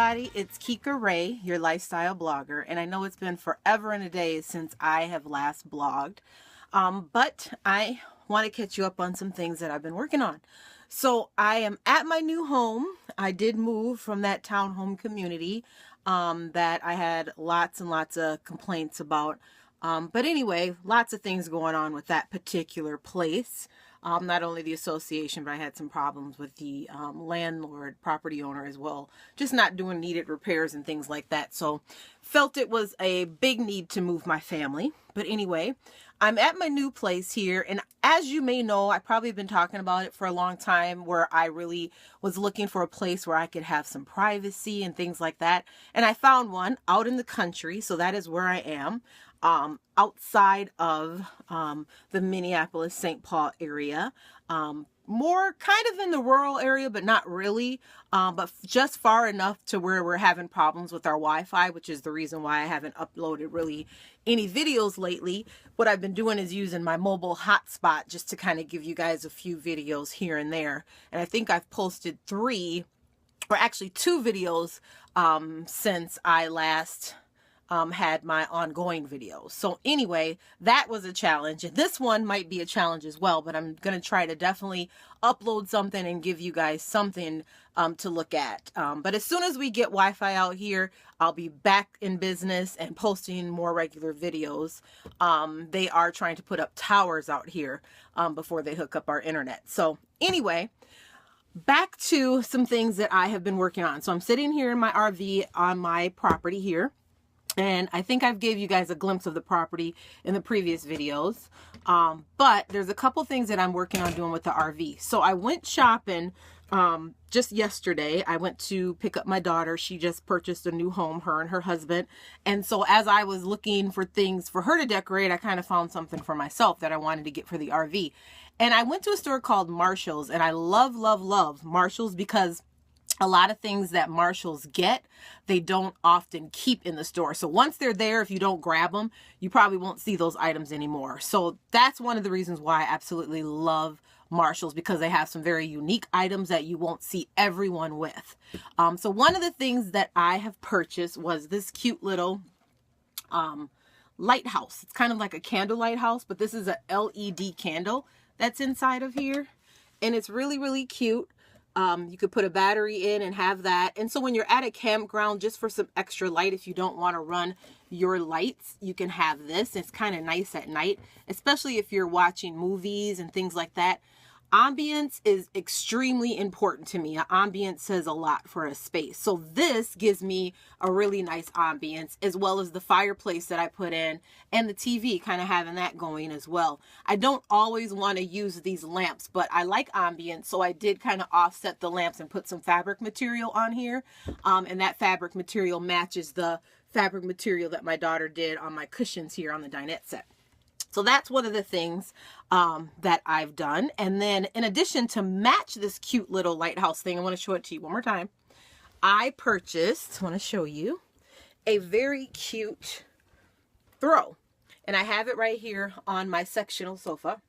everybody, it's Kika Ray, your lifestyle blogger, and I know it's been forever and a day since I have last blogged, but I want to catch you up on some things that I've been working on. So I am at my new home. I did move from that townhome community that I had lots and lots of complaints about, but anyway, lots of things going on with that particular place. Not only the association, but I had some problems with the landlord, property owner as well, just not doing needed repairs and things like that. So felt it was a big need to move my family. But anyway, I'm at my new place here. And as you may know, I've probably been talking about it for a long time, where I really was looking for a place where I could have some privacy and things like that. And I found one out in the country. So that is where I am. Outside of the Minneapolis, St. Paul area, more kind of in the rural area, but not really, but just far enough to where we're having problems with our Wi-Fi, which is the reason why I haven't uploaded really any videos lately. What I've been doing is using my mobile hotspot just to kind of give you guys a few videos here and there. And I think I've posted 3, or actually 2 videos since I last had my ongoing videos. So anyway, that was a challenge. And this one might be a challenge as well, but I'm going to try to definitely upload something and give you guys something to look at. But as soon as we get Wi-Fi out here, I'll be back in business and posting more regular videos. They are trying to put up towers out here before they hook up our internet. So anyway, back to some things that I have been working on. So I'm sitting here in my RV on my property here. And I think I've gave you guys a glimpse of the property in the previous videos. But there's a couple things that I'm working on doing with the RV. So I went shopping just yesterday. I went to pick up my daughter. She just purchased a new home, her and her husband. And so as I was looking for things for her to decorate, I kind of found something for myself that I wanted to get for the RV. And I went to a store called Marshall's, and I love, love, love Marshall's because a lot of things that Marshalls get, they don't often keep in the store. So once they're there, if you don't grab them, you probably won't see those items anymore. So that's one of the reasons why I absolutely love Marshalls, because they have some very unique items that you won't see everyone with. So one of the things that I have purchased was this cute little lighthouse. It's kind of like a candle lighthouse, but this is a LED candle that's inside of here. And it's really, really cute. You could put a battery in and have that. And so when you're at a campground, just for some extra light, if you don't want to run your lights, you can have this. It's kind of nice at night, especially if you're watching movies and things like that. Ambience is extremely important to me. Ambience says a lot for a space. So this gives me a really nice ambience, as well as the fireplace that I put in and the TV, kind of having that going as well. I don't always want to use these lamps, but I like ambience. So I did kind of offset the lamps and put some fabric material on here. And that fabric material matches the fabric material that my daughter did on my cushions here on the dinette set. So that's one of the things that I've done. And then in addition to match this cute little lighthouse thing, I want to show it to you one more time. I purchased, I want to show you, a very cute throw. And I have it right here on my sectional sofa.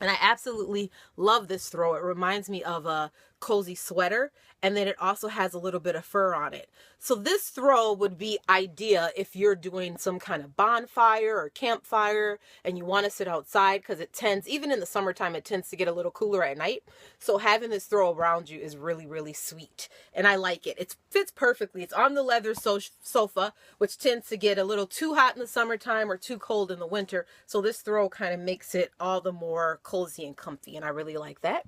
And I absolutely love this throw. It reminds me of a cozy sweater. And then it also has a little bit of fur on it. So this throw would be ideal if you're doing some kind of bonfire or campfire and you want to sit outside, because it tends, even in the summertime, it tends to get a little cooler at night. So having this throw around you is really, really sweet. And I like it. It fits perfectly. It's on the leather sofa, which tends to get a little too hot in the summertime or too cold in the winter. So this throw kind of makes it all the more cozy and comfy. And I really like that.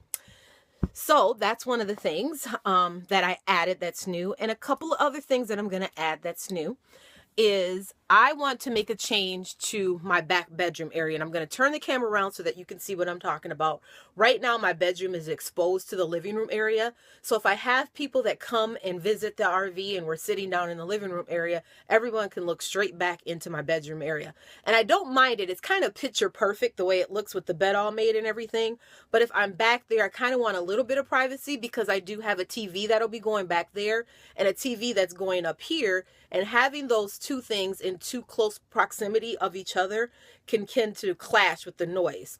So that's one of the things that I added that's new. And a couple of other things that I'm going to add that's new is I want to make a change to my back bedroom area. And I'm going to turn the camera around so that you can see what I'm talking about. Right now, my bedroom is exposed to the living room area. So if I have people that come and visit the RV and we're sitting down in the living room area, everyone can look straight back into my bedroom area. And I don't mind it. It's kind of picture perfect the way it looks with the bed all made and everything. But if I'm back there, I kind of want a little bit of privacy because I do have a TV that'll be going back there and a TV that's going up here. And having those two things in too close proximity of each other can tend to clash with the noise.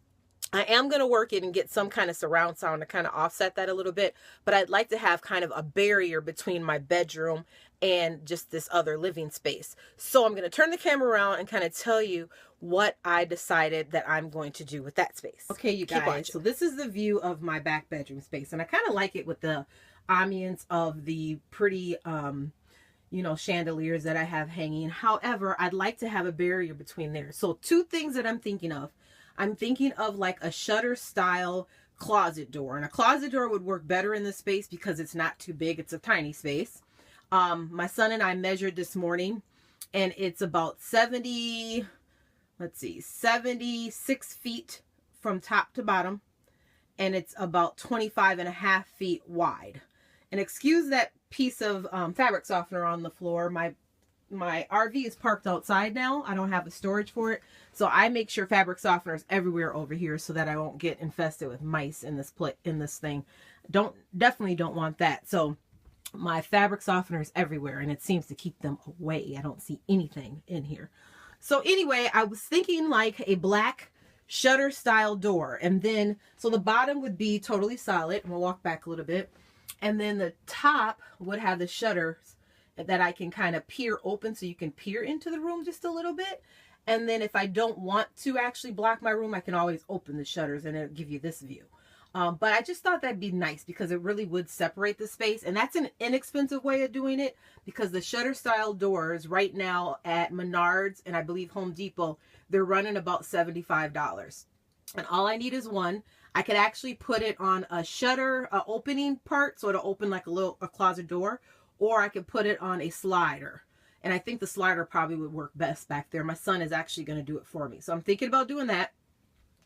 I am going to work it and get some kind of surround sound to kind of offset that a little bit, but I'd like to have kind of a barrier between my bedroom and just this other living space. So I'm going to turn the camera around and kind of tell you what I decided that I'm going to do with that space. Okay, you guys, so this is the view of my back bedroom space, and I kind of like it with the ambience of the pretty, you know, chandeliers that I have hanging. However, I'd like to have a barrier between there. So two things that I'm thinking of. I'm thinking of like a shutter style closet door, and a closet door would work better in this space because it's not too big. It's a tiny space. My son and I measured this morning, and it's about 76 feet from top to bottom, and it's about 25.5 feet wide. And excuse that piece of fabric softener on the floor. My RV is parked outside now. I don't have a storage for it. So I make sure fabric softener is everywhere over here so that I won't get infested with mice in this thing. Definitely don't want that. So my fabric softener is everywhere, and it seems to keep them away. I don't see anything in here. So anyway, I was thinking like a black shutter style door. And then, so the bottom would be totally solid. I'm gonna walk back a little bit. And then the top would have the shutters that I can kind of peer open, so you can peer into the room just a little bit. And then if I don't want to actually block my room, I can always open the shutters and it'll give you this view. But I just thought that'd be nice because it really would separate the space. And that's an inexpensive way of doing it, because the shutter style doors right now at Menards and I believe Home Depot, they're running about $75. And all I need is one. I could actually put it on a shutter opening part, so it'll open like a closet door, or I could put it on a slider. And I think the slider probably would work best back there. My son is actually going to do it for me. So I'm thinking about doing that.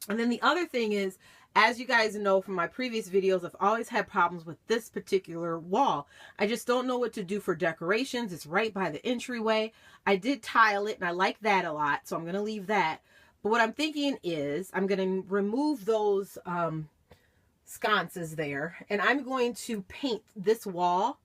And then the other thing is, as you guys know from my previous videos, I've always had problems with this particular wall. I just don't know what to do for decorations. It's right by the entryway. I did tile it and I like that a lot, so I'm going to leave that. But what I'm thinking is I'm going to remove those sconces there, and I'm going to paint this wall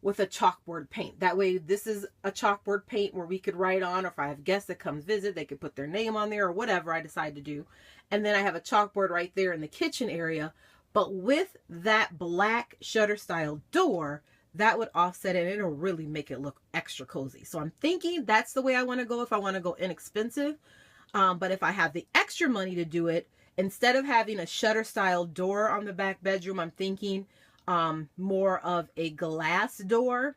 with a chalkboard paint. That way, this is a chalkboard paint where we could write on, or if I have guests that come visit, they could put their name on there or whatever I decide to do. And then I have a chalkboard right there in the kitchen area. But with that black shutter style door, that would offset it and it'll really make it look extra cozy. So I'm thinking that's the way I want to go if I want to go inexpensive. But if I have the extra money to do it, instead of having a shutter style door on the back bedroom, I'm thinking more of a glass door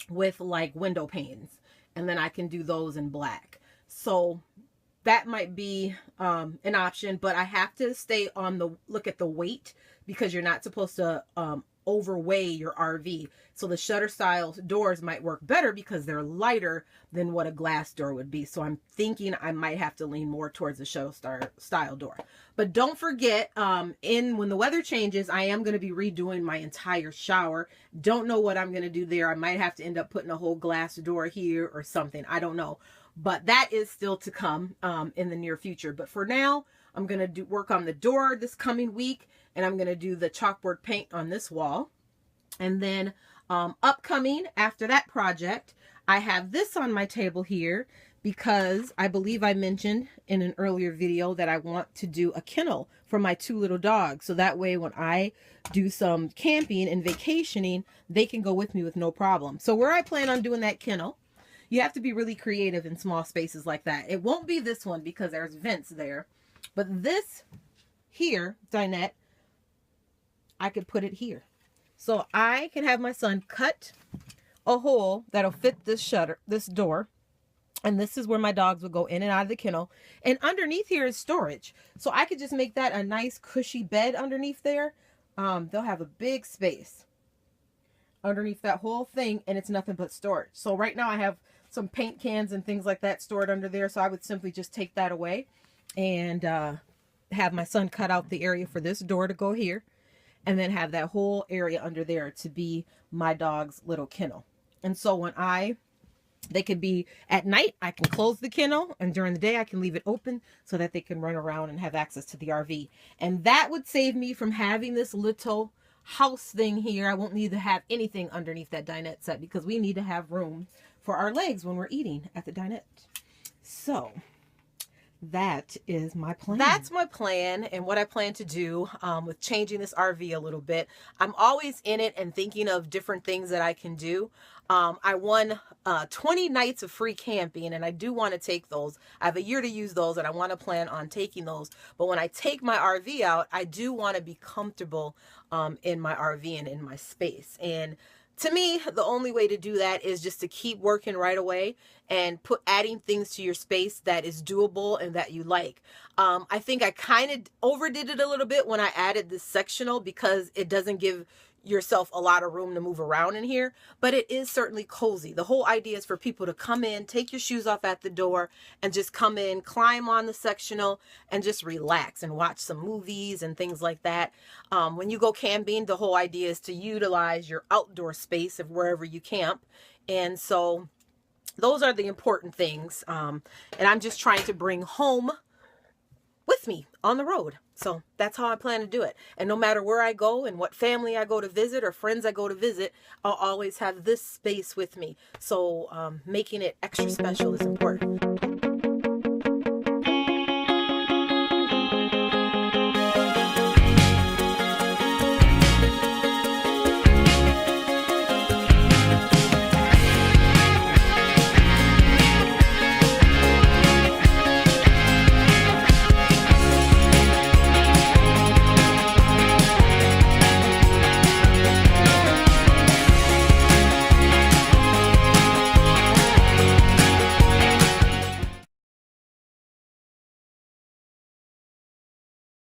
with like window panes, and then I can do those in black. So that might be an option, but I have to stay on the look at the weight, because you're not supposed to overweigh your RV. So the shutter style doors might work better because they're lighter than what a glass door would be. So I'm thinking I might have to lean more towards the shutter style door. But don't forget, when the weather changes, I am going to be redoing my entire shower. Don't know what I'm going to do there. I might have to end up putting a whole glass door here or something. I don't know. But that is still to come in the near future. But for now, I'm going to work on the door this coming week, and I'm going to do the chalkboard paint on this wall. And then upcoming after that project, I have this on my table here because I believe I mentioned in an earlier video that I want to do a kennel for my two little dogs. So that way when I do some camping and vacationing, they can go with me with no problem. So where I plan on doing that kennel, you have to be really creative in small spaces like that. It won't be this one because there's vents there. But this here, dinette, I could put it here. So I can have my son cut a hole that'll fit this door. And this is where my dogs would go in and out of the kennel. And underneath here is storage. So I could just make that a nice cushy bed underneath there. They'll have a big space underneath that whole thing, and it's nothing but storage. So right now I have some paint cans and things like that stored under there. So I would simply just take that away and have my son cut out the area for this door to go here. And then have that whole area under there to be my dog's little kennel. And so when they could be at night, I can close the kennel, and during the day I can leave it open so that they can run around and have access to the RV. And that would save me from having this little house thing here. I won't need to have anything underneath that dinette set because we need to have room for our legs when we're eating at the dinette. So that is my plan. That's my plan, and what I plan to do with changing this RV a little bit. I'm always in it and thinking of different things that I can do. I won 20 nights of free camping, and I do want to take those. I have a year to use those, and I want to plan on taking those. But when I take my RV out, I do want to be comfortable in my RV and in my space. And to me, the only way to do that is just to keep working right away and adding things to your space that is doable and that you like. I think I kind of overdid it a little bit when I added this sectional, because it doesn't give yourself a lot of room to move around in here, but it is certainly cozy. The whole idea is for people to come in, take your shoes off at the door, and just come in, climb on the sectional, and just relax and watch some movies and things like that. When you go camping, the whole idea is to utilize your outdoor space of wherever you camp. And so those are the important things. And I'm just trying to bring home with me on the road. So that's how I plan to do it. And no matter where I go and what family I go to visit or friends I go to visit, I'll always have this space with me. So making it extra special is important.